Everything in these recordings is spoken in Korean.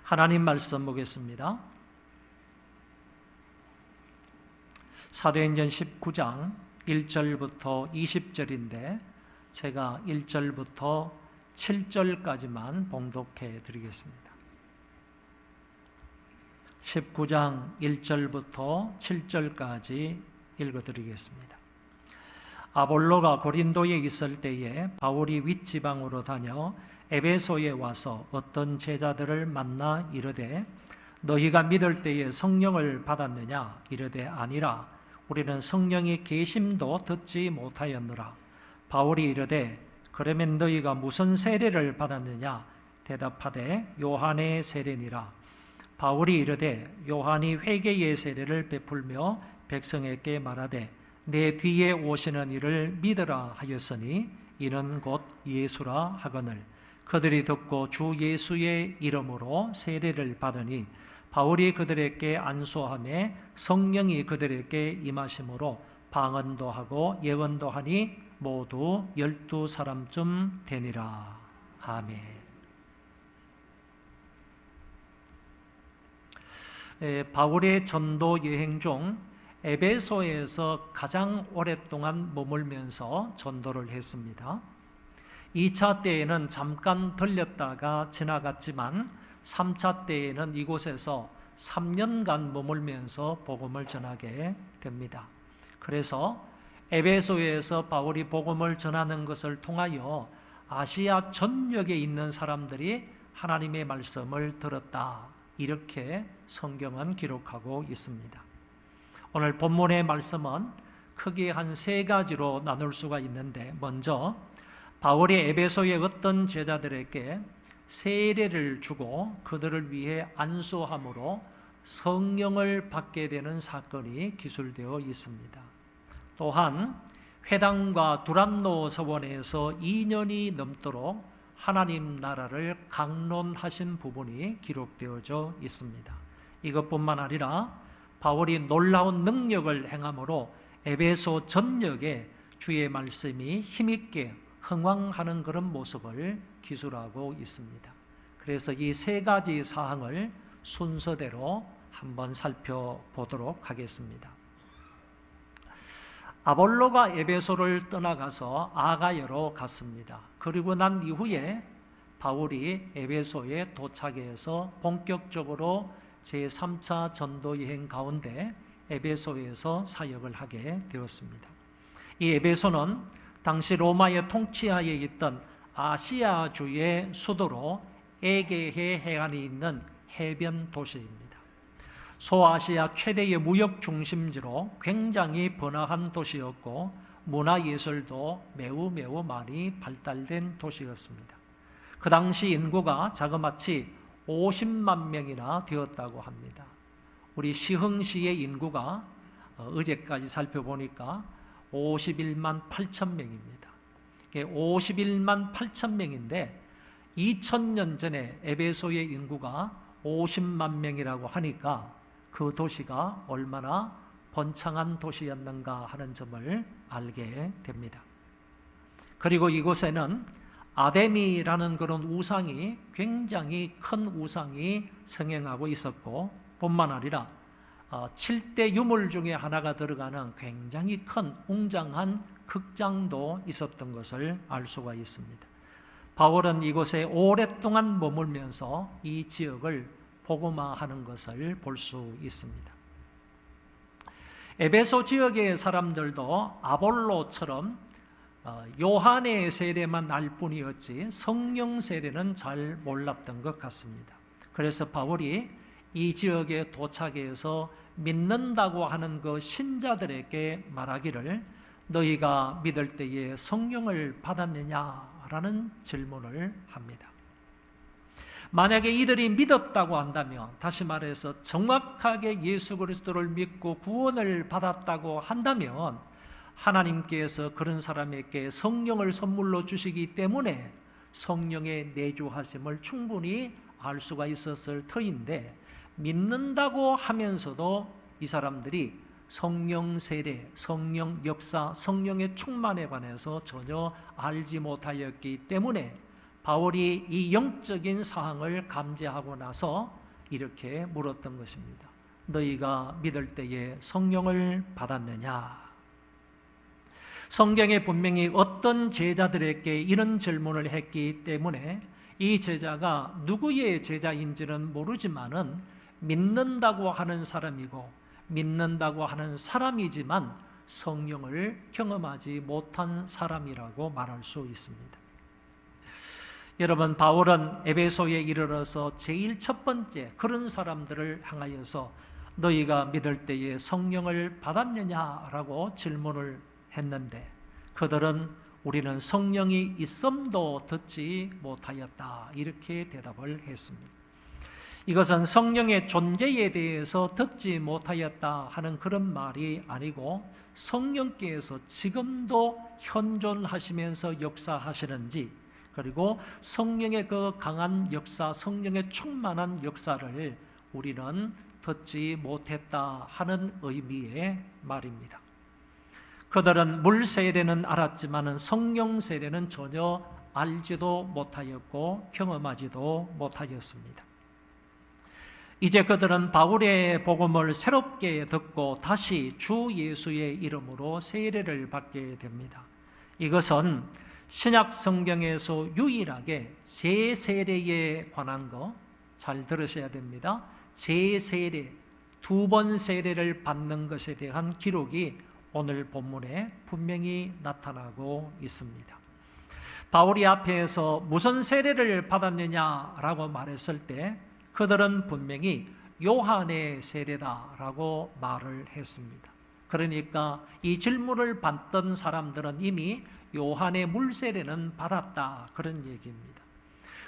하나님 말씀 보겠습니다. 사도행전 19장 1절부터 20절인데 제가 1절부터 7절까지만 봉독해 드리겠습니다. 19장 1절부터 7절까지 읽어드리겠습니다. 아볼로가 고린도에 있을 때에 바울이 윗지방으로 다녀 에베소에 와서 어떤 제자들을 만나 이르되 너희가 믿을 때에 성령을 받았느냐? 이르되 아니라 우리는 성령의 계심도 듣지 못하였느라. 바울이 이르되 그러면 너희가 무슨 세례를 받았느냐? 대답하되 요한의 세례니라. 바울이 이르되 요한이 회개의 세례를 베풀며 백성에게 말하되 내 뒤에 오시는 이를 믿으라 하였으니 이는 곧 예수라 하거늘 그들이 듣고 주 예수의 이름으로 세례를 받으니 바울이 그들에게 안수하며 성령이 그들에게 임하심으로 방언도 하고 예언도 하니 모두 12사람쯤 되니라. 아멘. 바울의 전도 여행 중 에베소에서 가장 오랫동안 머물면서 전도를 했습니다. 2차 때에는 잠깐 들렸다가 지나갔지만 3차 때에는 이곳에서 3년간 머물면서 복음을 전하게 됩니다. 그래서 에베소에서 바울이 복음을 전하는 것을 통하여 아시아 전역에 있는 사람들이 하나님의 말씀을 들었다. 이렇게 성경은 기록하고 있습니다. 오늘 본문의 말씀은 크게 한 세 가지로 나눌 수가 있는데 먼저 바울이 에베소의 어떤 제자들에게 세례를 주고 그들을 위해 안수함으로 성령을 받게 되는 사건이 기술되어 있습니다. 또한 회당과 두란노 서원에서 2년이 넘도록 하나님 나라를 강론하신 부분이 기록되어져 있습니다. 이것뿐만 아니라 바울이 놀라운 능력을 행함으로 에베소 전역에 주의 말씀이 힘있게 흥왕하는 그런 모습을 기술하고 있습니다. 그래서 이 세 가지 사항을 순서대로 한번 살펴보도록 하겠습니다. 아볼로가 에베소를 떠나가서 아가야로 갔습니다. 그리고 난 이후에 바울이 에베소에 도착해서 본격적으로 제3차 전도 여행 가운데 에베소에서 사역을 하게 되었습니다. 이 에베소는 당시 로마의 통치하에 있던 아시아주의 수도로 에게해 해안에 있는 해변 도시입니다. 소아시아 최대의 무역 중심지로 굉장히 번화한 도시였고 문화예술도 매우 많이 발달된 도시였습니다. 그 당시 인구가 자그마치 50만 명이나 되었다고 합니다. 우리 시흥시의 인구가 어제까지 살펴보니까 51만 8천 명입니다. 51만 8천 명인데 2000년 전에 에베소의 인구가 50만 명이라고 하니까 그 도시가 얼마나 번창한 도시였는가 하는 점을 알게 됩니다. 그리고 이곳에는 아데미라는 그런 우상이 굉장히 큰 우상이 성행하고 있었고 뿐만 아니라 7대 유물 중에 하나가 들어가는 굉장히 큰 웅장한 극장도 있었던 것을 알 수가 있습니다. 바울은 이곳에 오랫동안 머물면서 이 지역을 복음화하는 것을 볼 수 있습니다. 에베소 지역의 사람들도 아볼로처럼 요한의 세례만 알 뿐이었지 성령 세례는 잘 몰랐던 것 같습니다. 그래서 바울이 이 지역에 도착해서 믿는다고 하는 그 신자들에게 말하기를 너희가 믿을 때에 성령을 받았느냐라는 질문을 합니다. 만약에 이들이 믿었다고 한다면, 다시 말해서 정확하게 예수 그리스도를 믿고 구원을 받았다고 한다면 하나님께서 그런 사람에게 성령을 선물로 주시기 때문에 성령의 내주하심을 충분히 알 수가 있었을 터인데 믿는다고 하면서도 이 사람들이 성령 세례, 성령 역사, 성령의 충만에 관해서 전혀 알지 못하였기 때문에 바울이 이 영적인 사항을 감지하고 나서 이렇게 물었던 것입니다. 너희가 믿을 때에 성령을 받았느냐? 성경에 분명히 어떤 제자들에게 이런 질문을 했기 때문에 이 제자가 누구의 제자인지는 모르지만은 믿는다고 하는 사람이고 믿는다고 하는 사람이지만 성령을 경험하지 못한 사람이라고 말할 수 있습니다. 여러분, 바울은 에베소에 이르러서 제일 첫 번째 그런 사람들을 향하여서 너희가 믿을 때에 성령을 받았느냐라고 질문을 했는데 그들은 우리는 성령이 있음도 듣지 못하였다 이렇게 대답을 했습니다. 이것은 성령의 존재에 대해서 듣지 못하였다 하는 그런 말이 아니고 성령께서 지금도 현존하시면서 역사하시는지 그리고 성령의 그 강한 역사, 성령의 충만한 역사를 우리는 듣지 못했다 하는 의미의 말입니다. 그들은 물 세례는 알았지만 성령 세례는 전혀 알지도 못하였고 경험하지도 못하였습니다. 이제 그들은 바울의 복음을 새롭게 듣고 다시 주 예수의 이름으로 세례를 받게 됩니다. 이것은 신약 성경에서 유일하게 제세례에 관한 거 잘 들으셔야 됩니다. 제세례, 2번 세례를 받는 것에 대한 기록이 오늘 본문에 분명히 나타나고 있습니다. 바울이 앞에서 무슨 세례를 받았느냐라고 말했을 때 그들은 분명히 요한의 세례다라고 말을 했습니다. 그러니까 이 질문을 받던 사람들은 이미 요한의 물세례는 받았다 그런 얘기입니다.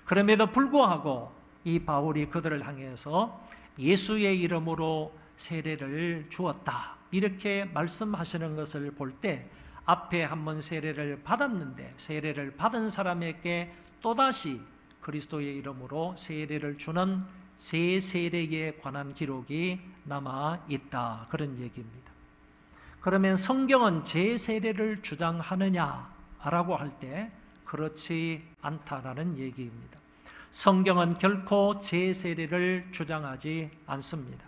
그럼에도 불구하고 이 바울이 그들을 향해서 예수의 이름으로 세례를 주었다 이렇게 말씀하시는 것을 볼 때 앞에 한번 세례를 받았는데 세례를 받은 사람에게 또다시 그리스도의 이름으로 세례를 주는 제세례에 관한 기록이 남아 있다 그런 얘기입니다. 그러면 성경은 제세례를 주장하느냐라고 할 때 그렇지 않다라는 얘기입니다. 성경은 결코 제세례를 주장하지 않습니다.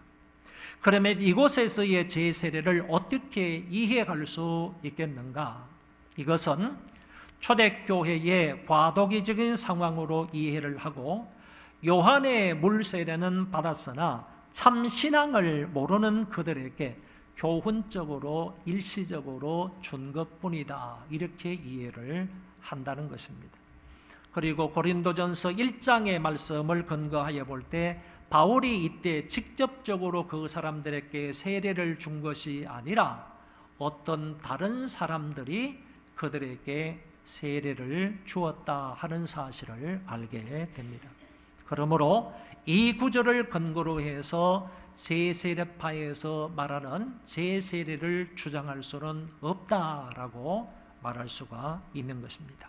그러면 이곳에서의 제세례를 어떻게 이해할 수 있겠는가? 이것은 초대교회의 과도기적인 상황으로 이해를 하고 요한의 물세례는 받았으나 참 신앙을 모르는 그들에게 교훈적으로 일시적으로 준 것뿐이다 이렇게 이해를 한다는 것입니다. 그리고 고린도전서 1장의 말씀을 근거하여 볼 때 바울이 이때 직접적으로 그 사람들에게 세례를 준 것이 아니라 어떤 다른 사람들이 그들에게 세례를 주었다 하는 사실을 알게 됩니다. 그러므로 이 구절을 근거로 해서 제세례파에서 말하는 제세례를 주장할 수는 없다라고 말할 수가 있는 것입니다.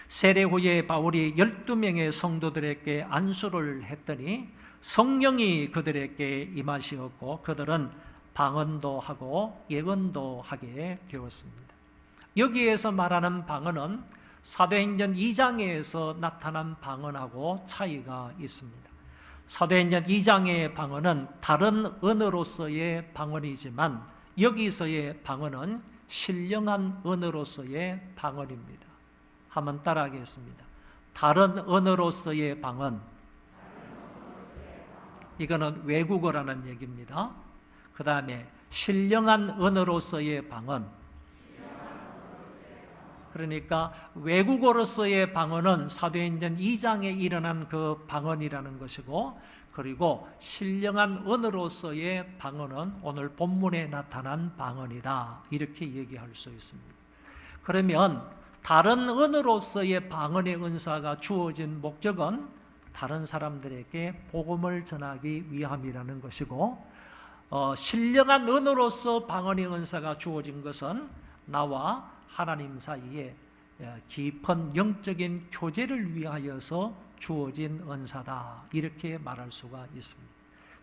세례 후에 바울이 12명의 성도들에게 안수를 했더니 성령이 그들에게 임하시었고 그들은 방언도 하고 예언도 하게 되었습니다. 여기에서 말하는 방언은 사도행전 2장에서 나타난 방언하고 차이가 있습니다. 사도행전 2장의 방언은 다른 언어로서의 방언이지만 여기서의 방언은 신령한 언어로서의 방언입니다. 한번 따라하겠습니다. 다른 언어로서의 방언. 이거는 외국어라는 얘기입니다. 그 다음에 신령한 언어로서의 방언. 그러니까 외국어로서의 방언은 사도행전 2장에 일어난 그 방언이라는 것이고 그리고 신령한 언어로서의 방언은 오늘 본문에 나타난 방언이다. 이렇게 얘기할 수 있습니다. 그러면 다른 언어로서의 방언의 은사가 주어진 목적은 다른 사람들에게 복음을 전하기 위함이라는 것이고 신령한 언어로서 방언의 은사가 주어진 것은 나와 하나님 사이에 깊은 영적인 교제를 위하여서 주어진 은사다 이렇게 말할 수가 있습니다.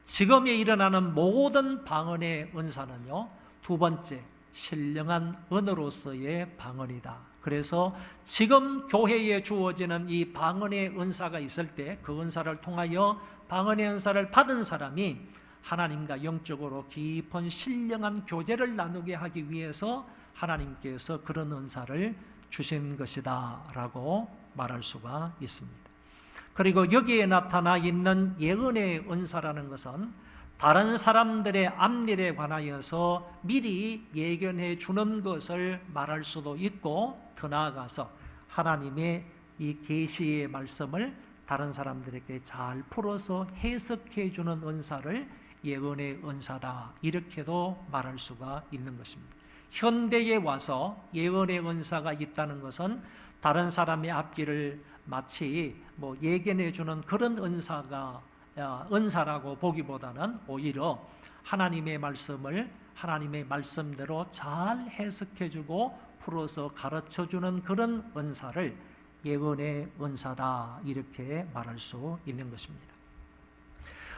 지금에 일어나는 모든 방언의 은사는요 두 번째 신령한 은으로서의 방언이다. 그래서 지금 교회에 주어지는 이 방언의 은사가 있을 때 그 은사를 통하여 방언의 은사를 받은 사람이 하나님과 영적으로 깊은 신령한 교제를 나누게 하기 위해서 하나님께서 그런 은사를 주신 것이다 라고 말할 수가 있습니다. 그리고 여기에 나타나 있는 예언의 은사라는 것은 다른 사람들의 앞일에 관하여서 미리 예견해 주는 것을 말할 수도 있고, 더 나아가서 하나님의 이 계시의 말씀을 다른 사람들에게 잘 풀어서 해석해 주는 은사를 예언의 은사다, 이렇게도 말할 수가 있는 것입니다. 현대에 와서 예언의 은사가 있다는 것은 다른 사람의 앞길을 마치 예견해 주는 그런 은사라고 보기보다는 오히려 하나님의 말씀을 하나님의 말씀대로 잘 해석해 주고 풀어서 가르쳐 주는 그런 은사를 예언의 은사다, 이렇게 말할 수 있는 것입니다.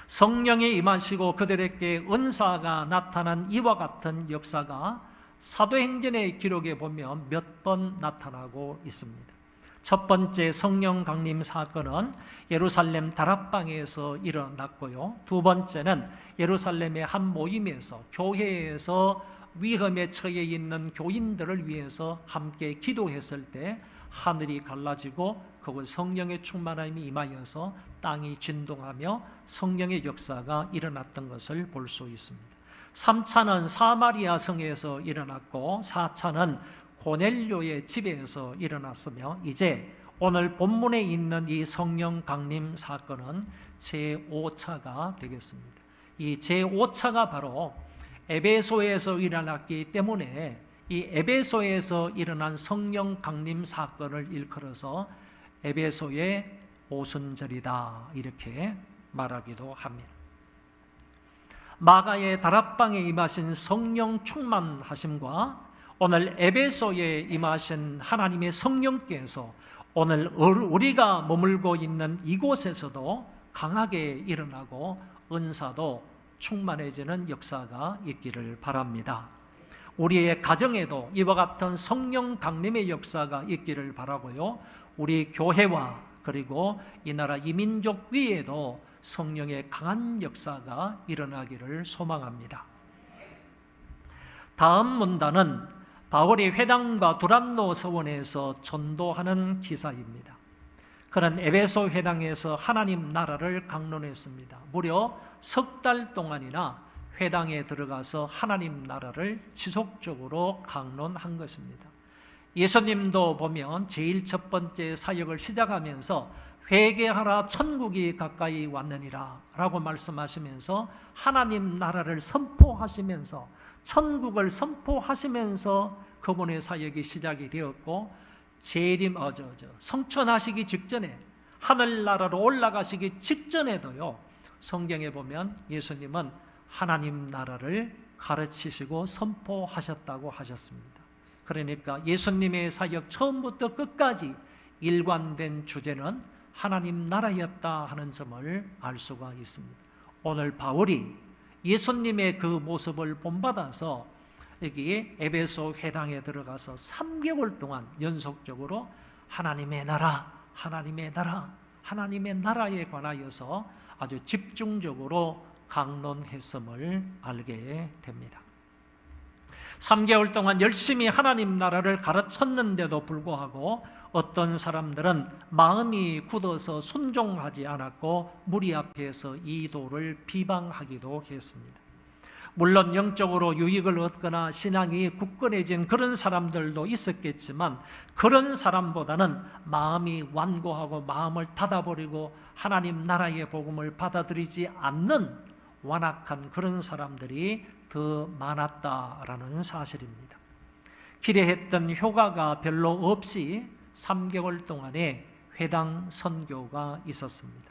성령이 임하시고 그들에게 은사가 나타난 이와 같은 역사가 사도행전의 기록에 보면 몇 번 나타나고 있습니다. 첫 번째 성령 강림 사건은 예루살렘 다락방에서 일어났고요. 두 번째는 예루살렘의 한 모임에서, 교회에서 위험에 처해 있는 교인들을 위해서 함께 기도했을 때 하늘이 갈라지고 그곳 성령의 충만함이 임하여서 땅이 진동하며 성령의 역사가 일어났던 것을 볼 수 있습니다. 3차는 사마리아 성에서 일어났고 4차는 고넬료의 집에서 일어났으며, 이제 오늘 본문에 있는 이 성령 강림 사건은 제5차가 되겠습니다. 이 제5차가 바로 에베소에서 일어났기 때문에 이 에베소에서 일어난 성령 강림 사건을 일컬어서 에베소의 오순절이다, 이렇게 말하기도 합니다. 마가의 다락방에 임하신 성령 충만하심과 오늘 에베소에 임하신 하나님의 성령께서 오늘 우리가 머물고 있는 이곳에서도 강하게 일어나고 은사도 충만해지는 역사가 있기를 바랍니다. 우리의 가정에도 이와 같은 성령 강림의 역사가 있기를 바라고요. 우리 교회와 그리고 이 나라 이민족 위에도 성령의 강한 역사가 일어나기를 소망합니다. 다음 문단은 바울이 회당과 두란노 서원에서 전도하는 기사입니다. 그는 에베소 회당에서 하나님 나라를 강론했습니다. 무려 석 달 동안이나 회당에 들어가서 하나님 나라를 지속적으로 강론한 것입니다. 예수님도 보면 제일 첫 번째 사역을 시작하면서 회개하라 천국이 가까이 왔느니라 라고 말씀하시면서 하나님 나라를 선포하시면서 천국을 선포하시면서 그분의 사역이 시작이 되었고, 성천하시기 직전에 하늘나라로 올라가시기 직전에도요, 성경에 보면 예수님은 하나님 나라를 가르치시고 선포하셨다고 하셨습니다. 그러니까 예수님의 사역 처음부터 끝까지 일관된 주제는 하나님 나라였다 하는 점을 알 수가 있습니다. 오늘 바울이 예수님의 그 모습을 본받아서 여기 에베소 회당에 들어가서 3개월 동안 연속적으로 하나님의 나라, 하나님의 나라, 하나님의 나라에 관하여서 아주 집중적으로 강론했음을 알게 됩니다. 3개월 동안 열심히 하나님 나라를 가르쳤는데도 불구하고 어떤 사람들은 마음이 굳어서 순종하지 않았고 무리 앞에서 이 도를 비방하기도 했습니다. 물론 영적으로 유익을 얻거나 신앙이 굳건해진 그런 사람들도 있었겠지만 그런 사람보다는 마음이 완고하고 마음을 닫아버리고 하나님 나라의 복음을 받아들이지 않는 완악한 그런 사람들이 더 많았다라는 사실입니다. 기대했던 효과가 별로 없이 3개월 동안의 회당 선교가 있었습니다.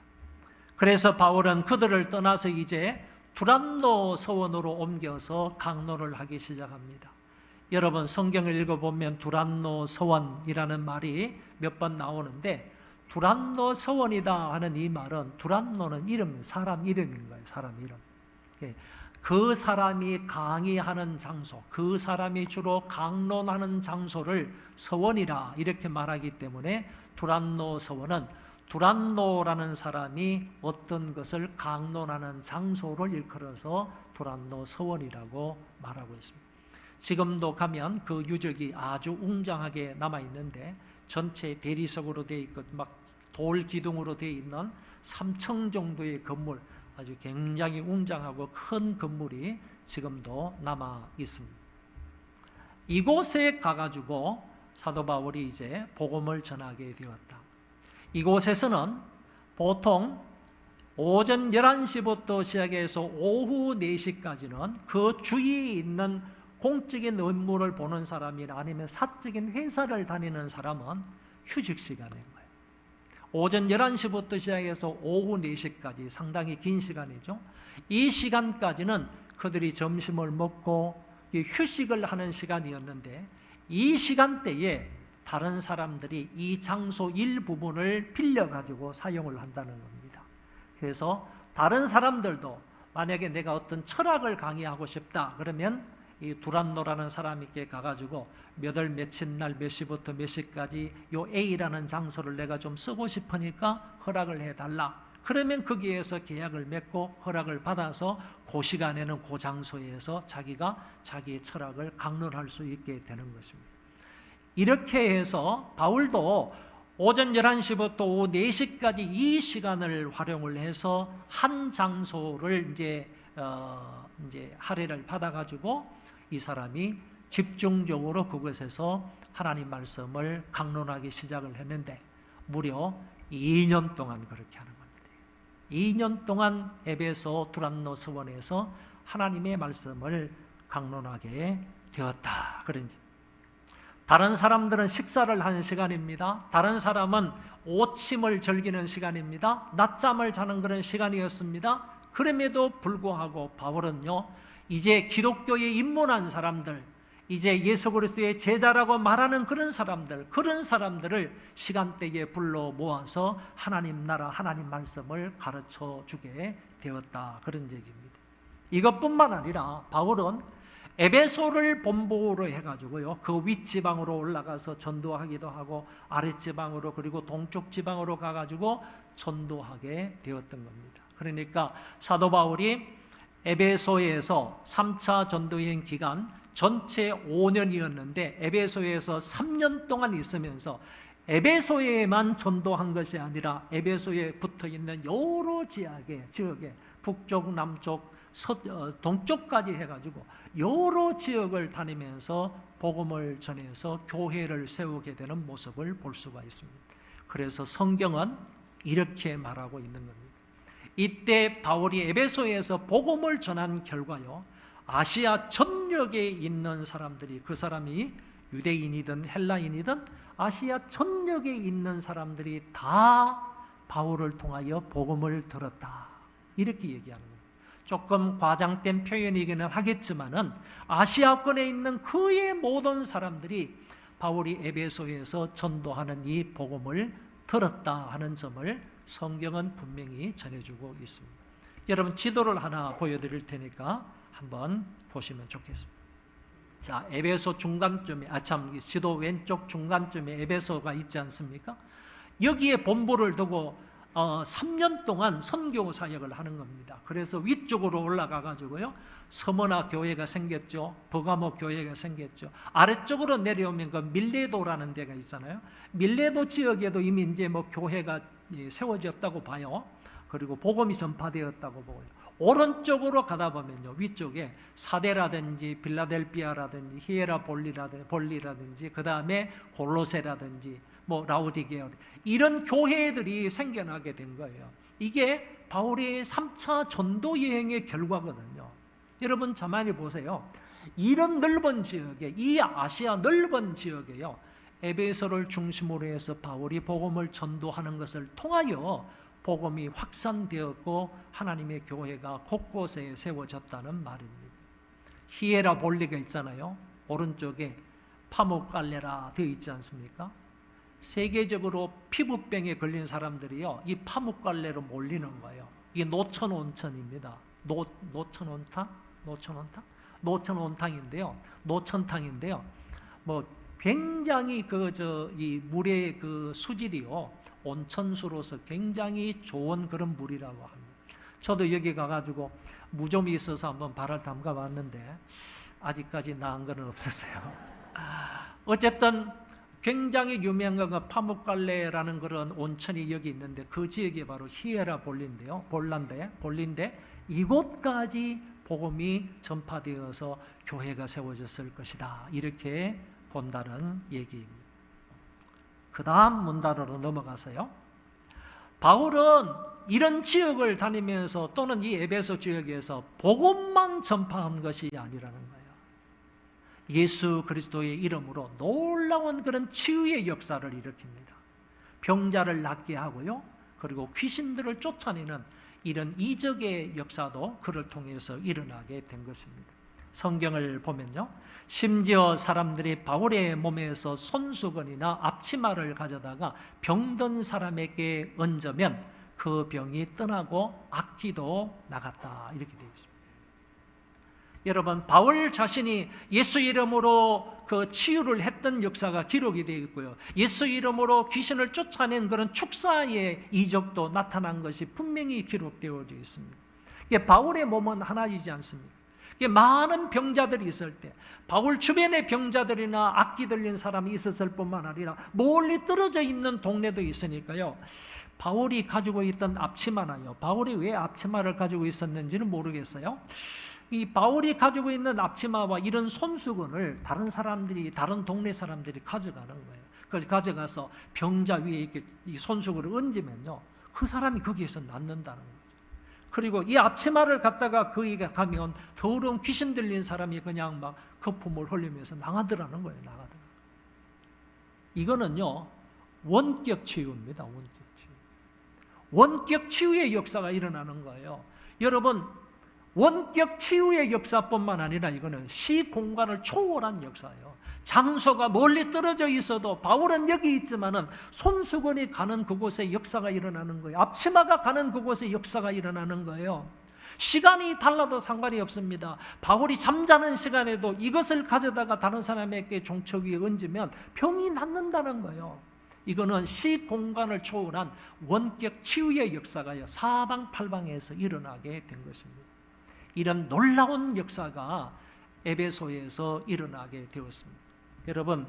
그래서 바울은 그들을 떠나서 이제 두란노 서원으로 옮겨서 강론을 하기 시작합니다. 여러분 성경을 읽어보면 두란노 서원이라는 말이 몇 번 나오는데 두란노 서원이다 하는 이 말은 두란노는 이름, 사람 이름인 거예요. 사람 이름. 그 사람이 강의하는 장소, 그 사람이 주로 강론하는 장소를 서원이라 이렇게 말하기 때문에 두란노 서원은 두란노라는 사람이 어떤 것을 강론하는 장소를 일컬어서 두란노 서원이라고 말하고 있습니다. 지금도 가면 그 유적이 아주 웅장하게 남아 있는데 전체 대리석으로 되어 있고 막 돌 기둥으로 되어 있는 3층 정도의 건물, 아주 굉장히 웅장하고 큰 건물이 지금도 남아 있습니다. 이곳에 가가지고 사도 바울이 이제 복음을 전하게 되었다. 이곳에서는 보통 오전 11시부터 시작해서 오후 4시까지는 그 주위에 있는 공적인 업무를 보는 사람이나 아니면 사적인 회사를 다니는 사람은 휴식 시간인 거예요. 오전 11시부터 시작해서 오후 4시까지 상당히 긴 시간이죠. 이 시간까지는 그들이 점심을 먹고 휴식을 하는 시간이었는데 이 시간대에 다른 사람들이 이 장소 일부분을 빌려가지고 사용을 한다는 겁니다. 그래서 다른 사람들도 만약에 내가 어떤 철학을 강의하고 싶다 그러면 이 두란노라는 사람에게 가가지고 몇 월 며칠 날 몇 시부터 몇 시까지 요 A라는 장소를 내가 좀 쓰고 싶으니까 허락을 해달라. 그러면 거기에서 계약을 맺고 허락을 받아서 그 시간에는 그 장소에서 자기가 자기의 철학을 강론할 수 있게 되는 것입니다. 이렇게 해서 바울도 오전 11시부터 오후 4시까지 이 시간을 활용을 해서 한 장소를 이제 할애를 받아가지고 이 사람이 집중적으로 그곳에서 하나님 말씀을 강론하기 시작을 했는데 무려 2년 동안 그렇게 하는 겁니다. 2년 동안 에베소 두란노 서원에서 하나님의 말씀을 강론하게 되었다. 그런지 다른 사람들은 식사를 하는 시간입니다. 다른 사람은 오침을 즐기는 시간입니다. 낮잠을 자는 그런 시간이었습니다. 그럼에도 불구하고 바울은요, 이제 기독교에 입문한 사람들, 이제 예수 그리스도의 제자라고 말하는 그런 사람들을 시간대에 불러 모아서 하나님 나라, 하나님 말씀을 가르쳐 주게 되었다. 그런 얘기입니다. 이것뿐만 아니라 바울은 에베소를 본부로 해가지고요, 그 윗지방으로 올라가서 전도하기도 하고 아랫지방으로 그리고 동쪽 지방으로 가가지고 전도하게 되었던 겁니다. 그러니까 사도 바울이 에베소에서 3차 전도여행 기간 전체 5년이었는데 에베소에서 3년 동안 있으면서 에베소에만 전도한 것이 아니라 에베소에 붙어있는 여러 지역에 북쪽, 남쪽, 동쪽까지 해가지고 여러 지역을 다니면서 복음을 전해서 교회를 세우게 되는 모습을 볼 수가 있습니다. 그래서 성경은 이렇게 말하고 있는 겁니다. 이때 바울이 에베소에서 복음을 전한 결과요, 아시아 전역에 있는 사람들이, 그 사람이 유대인이든 헬라인이든 아시아 전역에 있는 사람들이 다 바울을 통하여 복음을 들었다. 이렇게 얘기하는 겁니다. 조금 과장된 표현이기는 하겠지만은 아시아권에 있는 그의 모든 사람들이 바울이 에베소에서 전도하는 이 복음을 들었다 하는 점을 성경은 분명히 전해주고 있습니다. 여러분 지도를 하나 보여드릴 테니까 한번 보시면 좋겠습니다. 자, 에베소 중간쯤에, 지도 왼쪽 중간쯤에 에베소가 있지 않습니까? 여기에 본부를 두고 3년 동안 선교 사역을 하는 겁니다. 그래서 위쪽으로 올라가 가지고요, 서머나 교회가 생겼죠. 버가모 교회가 생겼죠. 아래쪽으로 내려오면 그 밀레도라는 데가 있잖아요. 밀레도 지역에도 이미 이제 뭐 교회가 세워졌다고 봐요. 그리고 복음이 전파되었다고 보고요. 오른쪽으로 가다 보면요, 위쪽에 사데라든지 빌라델비아라든지 히에라볼리라든지 그 다음에 골로세라든지 뭐 라우디게아, 이런 교회들이 생겨나게 된 거예요. 이게 바울의 3차 전도 여행의 결과거든요. 여러분 가만히 보세요. 이런 넓은 지역에, 이 아시아 넓은 지역에요, 에베소를 중심으로 해서 바울이 복음을 전도하는 것을 통하여 복음이 확산되었고 하나님의 교회가 곳곳에 세워졌다는 말입니다. 히에라볼리가 있잖아요. 오른쪽에 파묵갈레라 되어 있지 않습니까? 세계적으로 피부병에 걸린 사람들이요, 이 파묵갈레로 몰리는 거예요. 이게 노천 온천입니다. 노천 온탕? 노천온탕인데요. 노천탕인데요. 뭐 굉장히 이 물의 그 수질이요, 온천수로서 굉장히 좋은 그런 물이라고 합니다. 저도 여기 가가지고 무좀이 있어서 한번 발을 담가봤는데 아직까지 나은 건 없었어요. 어쨌든 굉장히 유명한 그 파묵갈레라는 그런 온천이 여기 있는데 그 지역이 바로 히에라 볼린데 이곳까지 복음이 전파되어서 교회가 세워졌을 것이다. 이렇게 본다는 얘기입니다. 그 다음 문단으로 넘어가서요. 바울은 이런 지역을 다니면서 또는 이 에베소 지역에서 복음만 전파한 것이 아니라는 거예요. 예수 그리스도의 이름으로 놀라운 그런 치유의 역사를 일으킵니다. 병자를 낫게 하고요. 그리고 귀신들을 쫓아내는 이런 이적의 역사도 그를 통해서 일어나게 된 것입니다. 성경을 보면요. 심지어 사람들이 바울의 몸에서 손수건이나 앞치마를 가져다가 병든 사람에게 얹으면 그 병이 떠나고 악귀도 나갔다. 이렇게 되어 있습니다. 여러분, 바울 자신이 예수 이름으로 그 치유를 했던 역사가 기록이 되어 있고요. 예수 이름으로 귀신을 쫓아낸 그런 축사의 이적도 나타난 것이 분명히 기록되어져 있습니다. 바울의 몸은 하나이지 않습니까? 많은 병자들이 있을 때 바울 주변에 병자들이나 악기 들린 사람이 있었을 뿐만 아니라 멀리 떨어져 있는 동네도 있으니까요. 바울이 가지고 있던 앞치마나요. 바울이 왜 앞치마를 가지고 있었는지는 모르겠어요. 이 바울이 가지고 있는 앞치마와 이런 손수건을 다른 동네 사람들이 가져가는 거예요. 그래서 가져가서 병자 위에 이렇게 이 손수건을 얹으면요, 그 사람이 거기에서 낫는다는 거예요. 그리고 이 앞치마를 갖다가 거기에 가면 더러운 귀신 들린 사람이 그냥 막 거품을 흘리면서 나가더라는 거예요. 이거는요, 원격 치유입니다. 원격 치유. 원격 치유의 역사가 일어나는 거예요. 여러분, 원격 치유의 역사뿐만 아니라 이거는 시공간을 초월한 역사예요. 장소가 멀리 떨어져 있어도 바울은 여기 있지만은 손수건이 가는 그곳에 역사가 일어나는 거예요. 앞치마가 가는 그곳에 역사가 일어나는 거예요. 시간이 달라도 상관이 없습니다. 바울이 잠자는 시간에도 이것을 가져다가 다른 사람에게 종척 위에 얹으면 병이 낫는다는 거예요. 이거는 시공간을 초월한 원격 치유의 역사가요, 사방팔방에서 일어나게 된 것입니다. 이런 놀라운 역사가 에베소에서 일어나게 되었습니다. 여러분,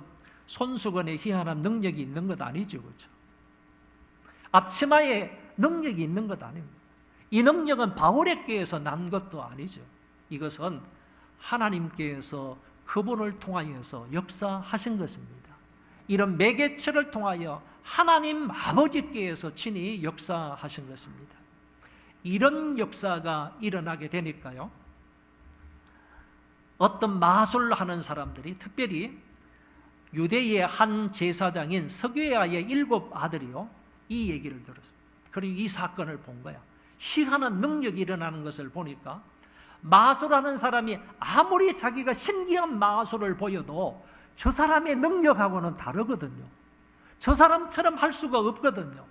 손수건에 희한한 능력이 있는 것 아니죠, 그렇죠? 앞치마에 능력이 있는 것 아닙니다. 이 능력은 바울에게서 난 것도 아니죠. 이것은 하나님께서 그분을 통하여서 역사하신 것입니다. 이런 매개체를 통하여 하나님 아버지께서 친히 역사하신 것입니다. 이런 역사가 일어나게 되니까요, 어떤 마술하는 사람들이, 특별히 유대의 한 제사장인 서게야의 7 아들이요, 이 얘기를 들었습니다. 그리고 이 사건을 본 거야. 희한한 능력이 일어나는 것을 보니까 마술하는 사람이 아무리 자기가 신기한 마술을 보여도 저 사람의 능력하고는 다르거든요. 저 사람처럼 할 수가 없거든요.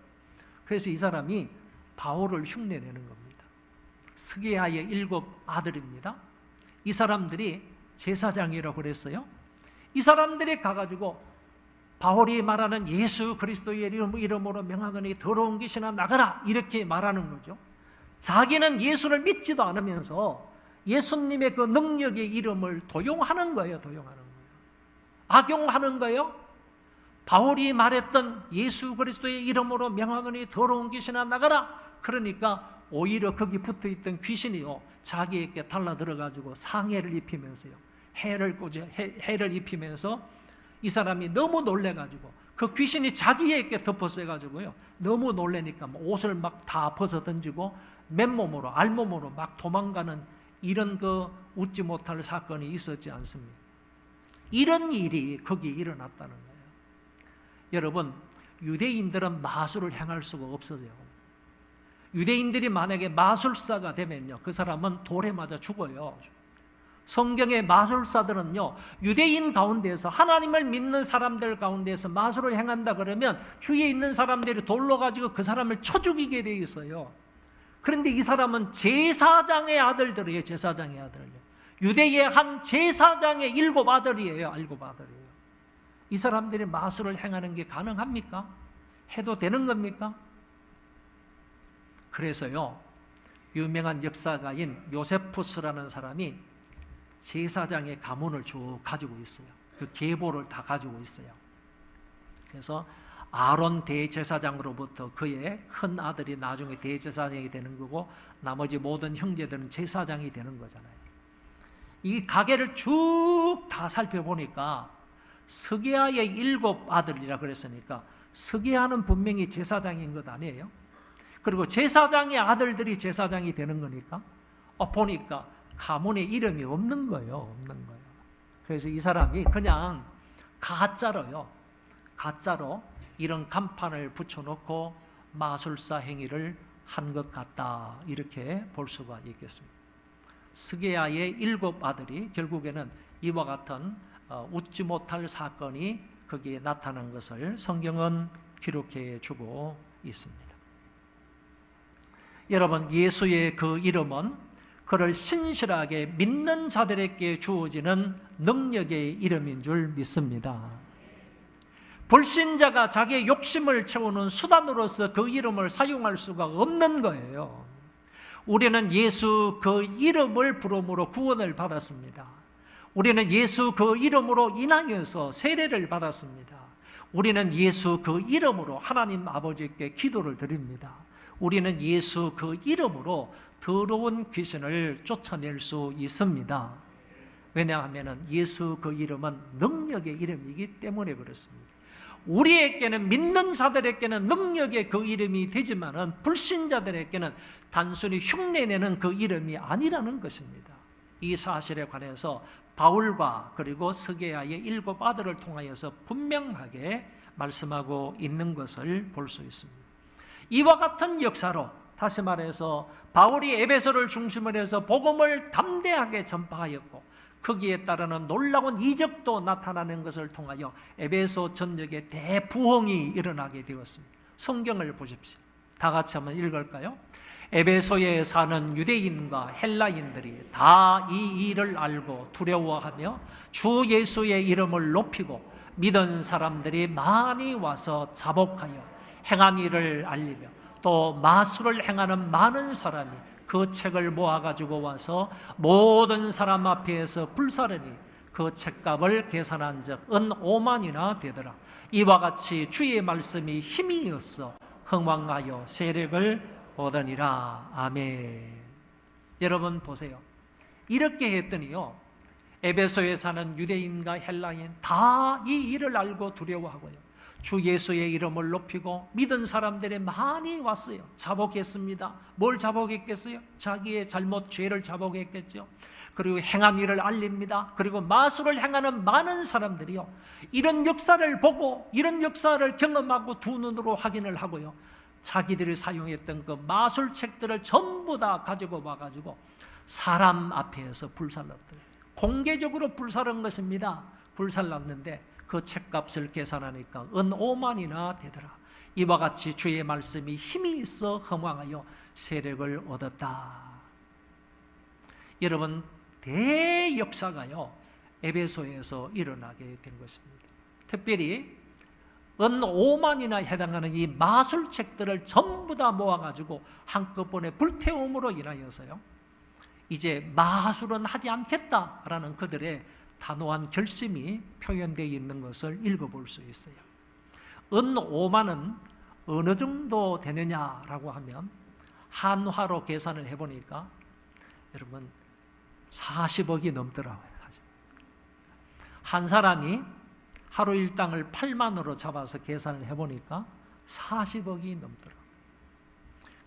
그래서 이 사람이 바울을 흉내내는 겁니다. 스게야의 7 아들입니다. 이 사람들이 제사장이라고 그랬어요. 이 사람들이 가가지고 바울이 말하는 예수 그리스도의 이름으로 명하노니 더러운 귀신아 나가라, 이렇게 말하는 거죠. 자기는 예수를 믿지도 않으면서 예수님의 그 능력의 이름을 도용하는 거예요. 악용하는 거예요. 바울이 말했던 예수 그리스도의 이름으로 명하노니 더러운 귀신아 나가라. 그러니까 오히려 거기 붙어있던 귀신이요, 자기에게 달라들어가지고 상해를 입히면서요, 해를 입히면서 이 사람이 너무 놀래가지고 그 귀신이 자기에게 덮어써가지고요, 너무 놀래니까 옷을 막 다 벗어 던지고 맨몸으로 알몸으로 막 도망가는 이런 그 웃지 못할 사건이 있었지 않습니까? 이런 일이 거기에 일어났다는 거예요. 여러분, 유대인들은 마술을 행할 수가 없어요. 유대인들이 만약에 마술사가 되면요, 그 사람은 돌에 맞아 죽어요. 성경의 마술사들은요, 유대인 가운데서 하나님을 믿는 사람들 가운데서 마술을 행한다 그러면 주위에 있는 사람들이 돌로 가지고 그 사람을 쳐 죽이게 돼 있어요. 그런데 이 사람은 제사장의 아들들이에요. 제사장의 아들. 유대의 한 제사장의 7 아들이에요. 7 아들이에요. 이 사람들이 마술을 행하는 게 가능합니까? 해도 되는 겁니까? 그래서요, 유명한 역사가인 요세푸스라는 사람이 제사장의 가문을 쭉 가지고 있어요. 그 계보를 다 가지고 있어요. 그래서 아론 대제사장으로부터 그의 큰 아들이 나중에 대제사장이 되는 거고, 나머지 모든 형제들은 제사장이 되는 거잖아요. 이 가계를 쭉 다 살펴보니까 스게아의 7 아들이라 그랬으니까 스게아는 분명히 제사장인 것 아니에요? 그리고 제사장의 아들들이 제사장이 되는 거니까 보니까 가문에 이름이 없는 거예요. 없는 거예요. 그래서 이 사람이 그냥 가짜로 이런 간판을 붙여놓고 마술사 행위를 한 것 같다, 이렇게 볼 수가 있겠습니다. 스게아의 7 아들이 결국에는 이와 같은 웃지 못할 사건이 거기에 나타난 것을 성경은 기록해 주고 있습니다. 여러분, 예수의 그 이름은 그를 신실하게 믿는 자들에게 주어지는 능력의 이름인 줄 믿습니다. 불신자가 자기의 욕심을 채우는 수단으로서 그 이름을 사용할 수가 없는 거예요. 우리는 예수 그 이름을 부름으로 구원을 받았습니다. 우리는 예수 그 이름으로 인하여서 세례를 받았습니다. 우리는 예수 그 이름으로 하나님 아버지께 기도를 드립니다. 우리는 예수 그 이름으로 더러운 귀신을 쫓아낼 수 있습니다. 왜냐하면 예수 그 이름은 능력의 이름이기 때문에 그렇습니다. 우리에게는, 믿는 자들에게는 능력의 그 이름이 되지만은 불신자들에게는 단순히 흉내내는 그 이름이 아니라는 것입니다. 이 사실에 관해서 바울과 그리고 스게아의 7 아들을 통하여서 분명하게 말씀하고 있는 것을 볼 수 있습니다. 이와 같은 역사로, 다시 말해서 바울이 에베소를 중심으로 해서 복음을 담대하게 전파하였고 거기에 따르는 놀라운 이적도 나타나는 것을 통하여 에베소 전역에 대부흥이 일어나게 되었습니다. 성경을 보십시오. 다 같이 한번 읽을까요? 에베소에 사는 유대인과 헬라인들이 다 이 일을 알고 두려워하며 주 예수의 이름을 높이고 믿은 사람들이 많이 와서 자복하여 행한 일을 알리며 또 마술을 행하는 많은 사람이 그 책을 모아가지고 와서 모든 사람 앞에서 불사르니 그 책값을 계산한 적 은 5만이나 되더라. 이와 같이 주의 말씀이 힘이 있어 흥왕하여 세력을 얻으니라. 아멘. 여러분 보세요. 이렇게 했더니요, 에베소에 사는 유대인과 헬라인 다 이 일을 알고 두려워하고요, 주 예수의 이름을 높이고 믿은 사람들이 많이 왔어요. 자복했습니다. 뭘 자복했겠어요? 자기의 잘못, 죄를 자복했겠죠. 그리고 행한 일을 알립니다. 그리고 마술을 행하는 많은 사람들이요, 이런 역사를 보고 이런 역사를 경험하고 두 눈으로 확인을 하고요, 자기들이 사용했던 그 마술책들을 전부 다 가지고 와가지고 사람 앞에서 불살랐더래요. 공개적으로 불살른 것입니다. 불살랐는데 그 책값을 계산하니까 은 5만이나 되더라. 이와 같이 주의 말씀이 힘이 있어 흥왕하여 세력을 얻었다. 여러분, 대역사가요 에베소에서 일어나게 된 것입니다. 특별히 은 5만이나 해당하는 이 마술책들을 전부 다 모아가지고 한꺼번에 불태움으로 인하여서요, 이제 마술은 하지 않겠다라는 그들의 단호한 결심이 표현되어 있는 것을 읽어볼 수 있어요. 은 5만은 어느 정도 되느냐라고 하면 한화로 계산을 해보니까 여러분 40억이 넘더라고요. 한 사람이 하루 일당을 8만으로 잡아서 계산을 해보니까 40억이 넘더라고요.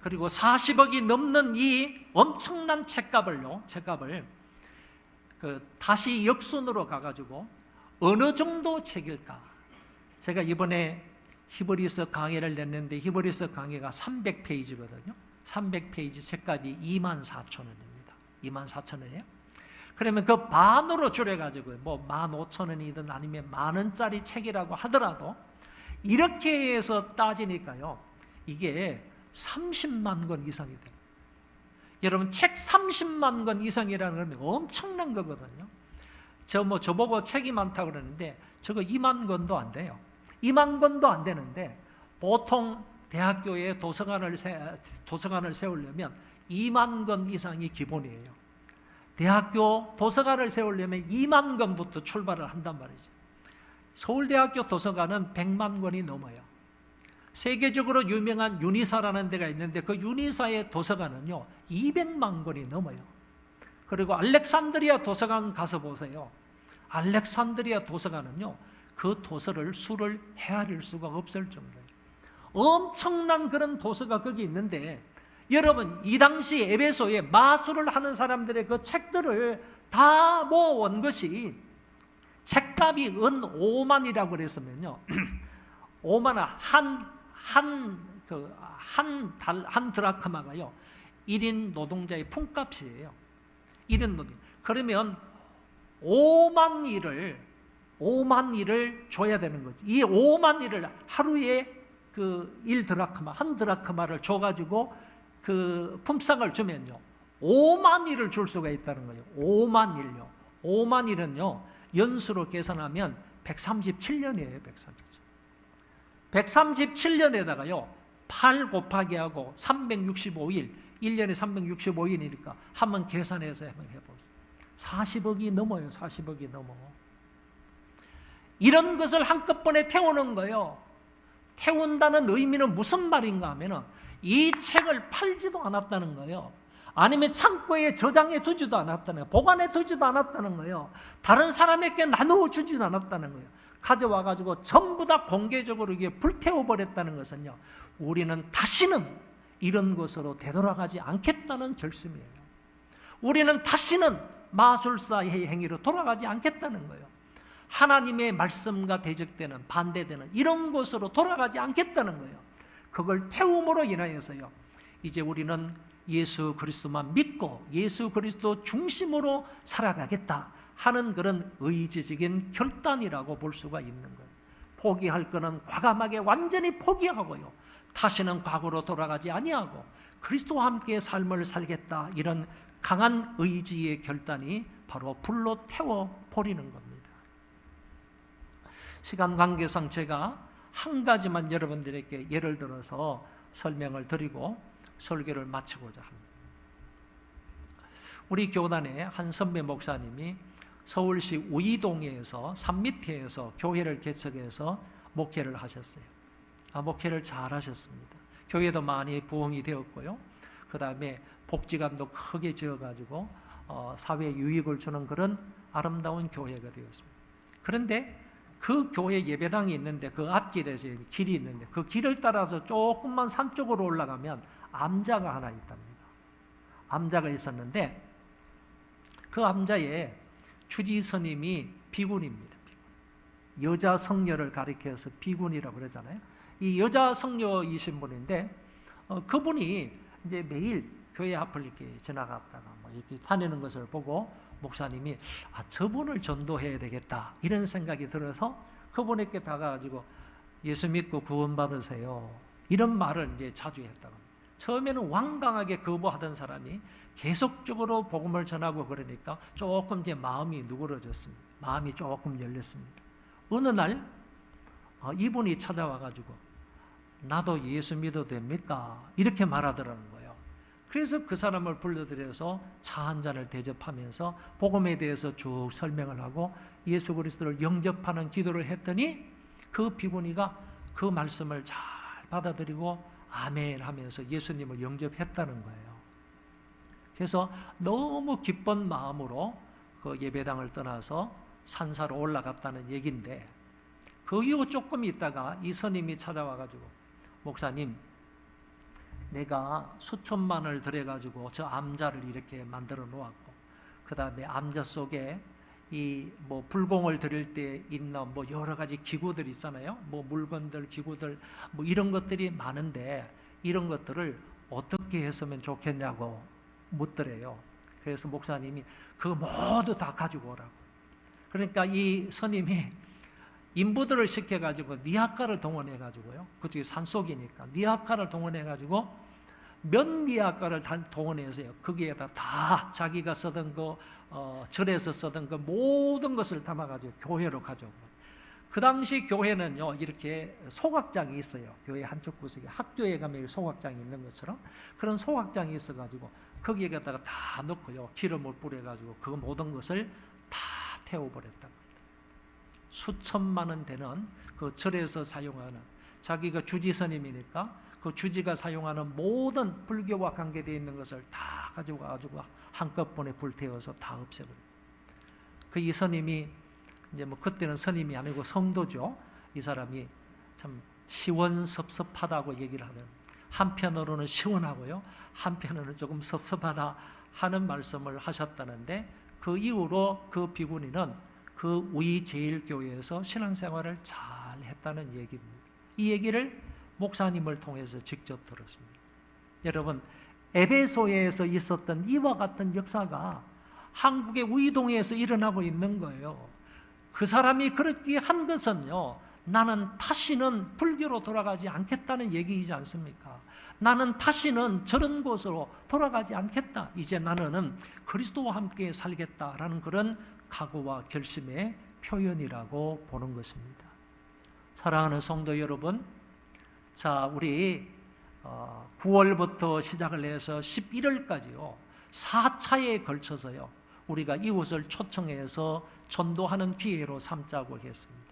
그리고 40억이 넘는 이 엄청난 책값을 다시 역순으로 가가지고 어느 정도 책일까? 제가 이번에 히브리서 강의를 냈는데 히브리서 강의가 300페이지거든요. 300페이지 책값이 24,000원입니다. 24,000원이에요. 그러면 그 반으로 줄여가지고 뭐 15,000원이든 아니면 10,000원짜리 책이라고 하더라도 이렇게 해서 따지니까요, 이게 30만 권 이상이 돼요. 여러분 책 30만 권 이상이라는 건 엄청난 거거든요. 저보고 책이 많다고 그러는데 저거 2만 권도 안 돼요. 2만 권도 안 되는데 보통 대학교에 도서관을 세우려면 2만 권 이상이 기본이에요. 대학교 도서관을 세우려면 2만 권부터 출발을 한단 말이죠. 서울대학교 도서관은 100만 권이 넘어요. 세계적으로 유명한 유니사라는 데가 있는데 그 유니사의 도서관은요 200만 권이 넘어요. 그리고 알렉산드리아 도서관 가서 보세요. 알렉산드리아 도서관은요 그 도서를 수를 헤아릴 수가 없을 정도예요. 엄청난 그런 도서가 거기 있는데 여러분 이 당시 에베소에 마술을 하는 사람들의 그 책들을 다 모아온 것이 책값이 은 5만이라고 그랬으면요 5만 한 드라크마가요 1인 노동자의 품값이에요. 1인 노동. 그러면 5만 일을 줘야 되는 거지. 이 5만 일을 하루에 그 1드라크마, 한 드라크마를 줘가지고 그 품삯을 주면요 5만 일을 줄 수가 있다는 거예요. 5만 일요. 5만 일은요 연수로 계산하면 137년이에요. 137년에다가요 8 곱하기 하고 365일 1년에 365일이니까 한번 계산해서 한번 해보세요. 40억이 넘어요. 40억이 넘어. 이런 것을 한꺼번에 태우는 거예요. 태운다는 의미는 무슨 말인가 하면은 이 책을 팔지도 않았다는 거예요. 아니면 창고에 저장해 두지도 않았다는 거예요. 보관해 두지도 않았다는 거예요. 다른 사람에게 나누어 주지도 않았다는 거예요. 가져와 가지고 전부 다 공개적으로 이게 불태워 버렸다는 것은요. 우리는 다시는 이런 것으로 되돌아가지 않겠다는 결심이에요. 우리는 다시는 마술사의 행위로 돌아가지 않겠다는 거예요. 하나님의 말씀과 대적되는 반대되는 이런 것으로 돌아가지 않겠다는 거예요. 그걸 태움으로 인하여서요. 이제 우리는 예수 그리스도만 믿고 예수 그리스도 중심으로 살아가겠다 하는 그런 의지적인 결단이라고 볼 수가 있는 거예요. 포기할 거는 과감하게 완전히 포기하고요. 다시는 과거로 돌아가지 아니하고 그리스도와 함께 삶을 살겠다 이런 강한 의지의 결단이 바로 불로 태워 버리는 겁니다. 시간 관계상 제가 한 가지만 여러분들에게 예를 들어서 설명을 드리고 설교를 마치고자 합니다. 우리 교단의 한 선배 목사님이 서울시 우이동에서 산밑에서 교회를 개척해서 목회를 하셨어요. 목회를 잘 하셨습니다. 교회도 많이 부흥이 되었고요. 그 다음에 복지관도 크게 지어가지고 사회 유익을 주는 그런 아름다운 교회가 되었습니다. 그런데 그 교회 예배당이 있는데 그 앞길에서 길이 있는데 그 길을 따라서 조금만 산 쪽으로 올라가면 암자가 하나 있답니다. 암자가 있었는데 그 암자에 주지 스님이 비군입니다. 여자 성녀를 가리켜서 비군이라고 그러잖아요. 이 여자 성녀이신 분인데 그분이 이제 매일 교회 앞을 이렇게 지나갔다가 뭐 이렇게 다니는 것을 보고 목사님이 저분을 전도해야 되겠다 이런 생각이 들어서 그분에게 다가가지고 예수 믿고 구원 받으세요 이런 말을 이제 자주 했다고. 처음에는 완강하게 거부하던 사람이 계속적으로 복음을 전하고 그러니까 조금 이제 마음이 누그러졌습니다. 마음이 조금 열렸습니다. 어느 날 이분이 찾아와가지고 나도 예수 믿어도 됩니까? 이렇게 말하더라는 거예요. 그래서 그 사람을 불러들여서 차 한 잔을 대접하면서 복음에 대해서 쭉 설명을 하고 예수 그리스도를 영접하는 기도를 했더니 그 비구니가 그 말씀을 잘 받아들이고 아멘 하면서 예수님을 영접했다는 거예요. 그래서 너무 기쁜 마음으로 그 예배당을 떠나서 산사로 올라갔다는 얘기인데 그 이후 조금 있다가 이 스님이 찾아와가지고 목사님 내가 수천만을 들여가지고 저 암자를 이렇게 만들어 놓았고 그 다음에 암자 속에 이 뭐 불공을 드릴 때 있는 뭐 여러 가지 기구들 있잖아요. 뭐 물건들, 기구들 뭐 이런 것들이 많은데 이런 것들을 어떻게 했으면 좋겠냐고 묻더래요. 그래서 목사님이 그거 모두 다 가지고 오라고. 그러니까 이 스님이 인부들을 시켜가지고 니아카를 동원해가지고요. 그쪽이 산속이니까 니아카를 동원해가지고 면리학과를 동원해서요. 거기에다 다 자기가 쓰던 거, 절에서 쓰던 거 모든 것을 담아가지고 교회로 가져온 거예요. 그 당시 교회는요, 이렇게 소각장이 있어요. 교회 한쪽 구석에 학교에 가면 소각장이 있는 것처럼 그런 소각장이 있어가지고 거기에다가 다 넣고요, 기름을 뿌려가지고 그 모든 것을 다 태워버렸단 말이에요. 수천만 원 되는 그 절에서 사용하는, 자기가 주지 스님이니까 그 주지가 사용하는 모든 불교와 관계되어 있는 것을 다 가지고 한꺼번에 불태워서 다 없애버려요. 그 이 스님이 이제 뭐 그때는 스님이 아니고 성도죠. 이 사람이 참 시원섭섭하다고 얘기를 하는, 한편으로는 시원하고요, 한편으로는 조금 섭섭하다 하는 말씀을 하셨다는데, 그 이후로 그 비구니는 그 우이제일교회에서 신앙생활을 잘 했다는 얘기입니다. 이 얘기를 목사님을 통해서 직접 들었습니다. 여러분, 에베소에서 있었던 이와 같은 역사가 한국의 우이동에서 일어나고 있는 거예요. 그 사람이 그렇게 한 것은요, 나는 다시는 불교로 돌아가지 않겠다는 얘기이지 않습니까? 나는 다시는 저런 곳으로 돌아가지 않겠다. 이제 나는 그리스도와 함께 살겠다라는 그런 각오와 결심의 표현이라고 보는 것입니다. 사랑하는 성도 여러분, 자, 우리 9월부터 시작을 해서 11월까지요, 4차에 걸쳐서요, 우리가 이웃을 초청해서 전도하는 기회로 삼자고 했습니다.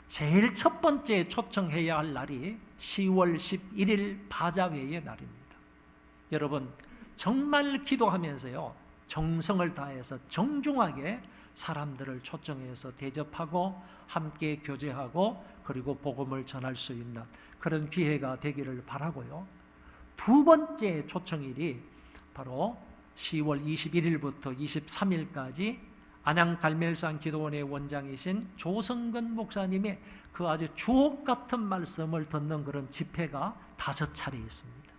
제일 첫 번째 초청해야 할 날이 10월 11일 바자회의 날입니다. 여러분, 정말 기도하면서요, 정성을 다해서 정중하게 사람들을 초청해서 대접하고 함께 교제하고 그리고 복음을 전할 수 있는 그런 기회가 되기를 바라고요. 두 번째 초청일이 바로 10월 21일부터 23일까지 안양 갈멜산 기도원의 원장이신 조성근 목사님의 그 아주 주옥 같은 말씀을 듣는 그런 집회가 5차례 있습니다.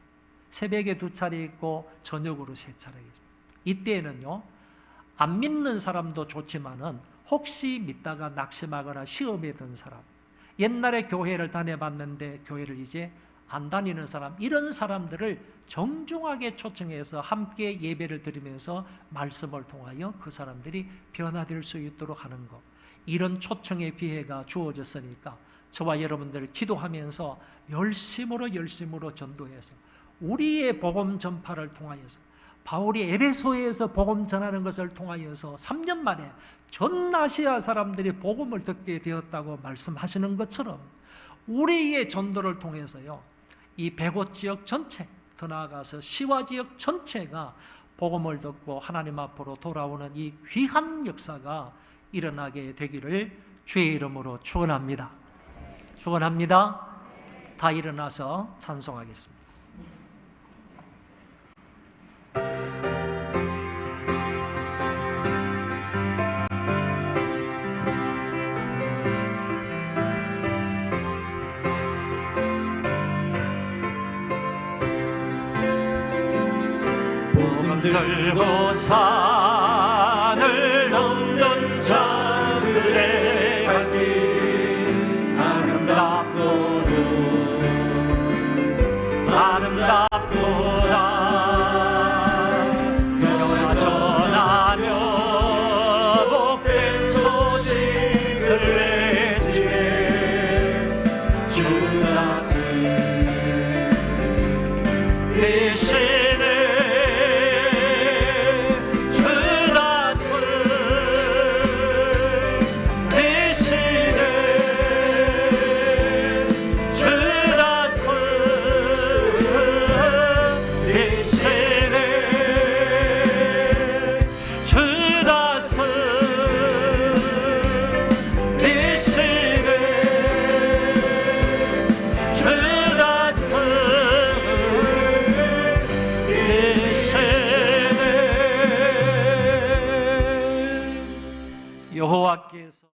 새벽에 2차례 있고 저녁으로 3차례 있습니다. 이때는요, 안 믿는 사람도 좋지만은 혹시 믿다가 낙심하거나 시험에 든 사람, 옛날에 교회를 다녀봤는데 교회를 이제 안 다니는 사람, 이런 사람들을 정중하게 초청해서 함께 예배를 드리면서 말씀을 통하여 그 사람들이 변화될 수 있도록 하는 것, 이런 초청의 기회가 주어졌으니까 저와 여러분들 기도하면서 열심으로 전도해서 우리의 복음 전파를 통하여서, 바울이 에베소에서 복음 전하는 것을 통하여서 3년 만에 전 아시아 사람들이 복음을 듣게 되었다고 말씀하시는 것처럼 우리의 전도를 통해서요, 이 백오 지역 전체, 더 나아가서 시와 지역 전체가 복음을 듣고 하나님 앞으로 돌아오는 이 귀한 역사가 일어나게 되기를 주의 이름으로 축원합니다. 축원합니다. 다 일어나서 찬송하겠습니다. 들고 산을 넘는 자들의 발길 아름답도다. 영화 전하며 복된 소식을 외치네. 주다스 되시네. 여호와께서